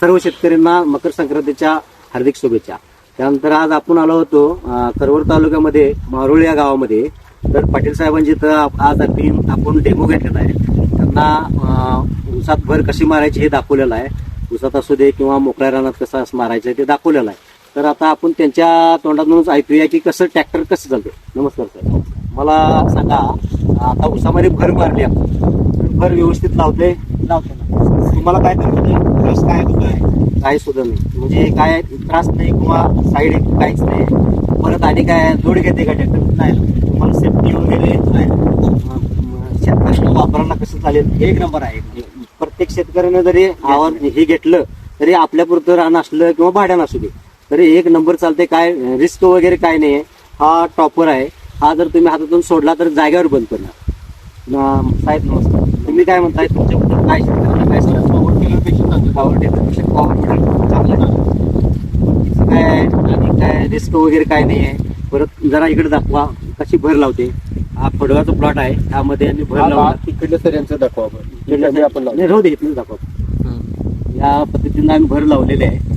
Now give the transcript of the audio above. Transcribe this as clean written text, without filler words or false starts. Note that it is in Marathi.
सर्व शेतकऱ्यांना मकर संक्रांतीच्या हार्दिक शुभेच्छा. त्यानंतर आज आपण आलो होतो करवर तालुक्यामध्ये मारोळ या गावामध्ये. तर पाटील साहेबांची इथं आज आपण डेमो घेतलेला आहे. त्यांना ऊसात भर कशी मारायची हे दाखवलेलं आहे. ऊसात असू दे किंवा मोकळ्या रानात कसं मारायचं ते दाखवलेलं आहे. तर आता आपण त्यांच्या तोंडातूनच ऐकूया की कसं ट्रॅक्टर कसं चालते. नमस्कार सर, मला सांगा आता ऊसामध्ये भर मारली आपण, भर व्यवस्थित लावते ना तुम्हाला काय त्रास काय होतोय? काही सुद्धा नाही, म्हणजे काय त्रास नाही किंवा साईड काहीच नाही. परत आणि काय जोड घेते का ट्रॅक्टर? नाही. तुम्हाला सेफ्टी वगैरे शेतकऱ्यांना वापरायला कसं चालेल? एक नंबर आहे. प्रत्येक शेतकऱ्यानं जरी आवाज हे घेतलं तरी आपल्यापुरतं रान असलं किंवा भाड्यानं असू दे तरी एक नंबर चालते. काय रिस्क वगैरे काय नाही आहे. हा टॉपर आहे. हा जर तुम्ही हातातून सोडला तर जागेवर बंद करणार. साहेब नमस्कार, तुम्ही काय म्हणताय? तुमच्याबद्दल काय शेतकऱ्यांना काय काय आणि काय रिस्क वगैरे काय नाही आहे. परत जरा इकडे दाखवा कशी भर लावते. हा फडवाचा प्लॉट आहे, त्यामध्ये आम्ही भर लावला. तिकडल्या सऱ्यांचं दाखवा आपण राहू दे, इथून दाखवा. या पद्धतीने आम्ही भर लावलेले आहे.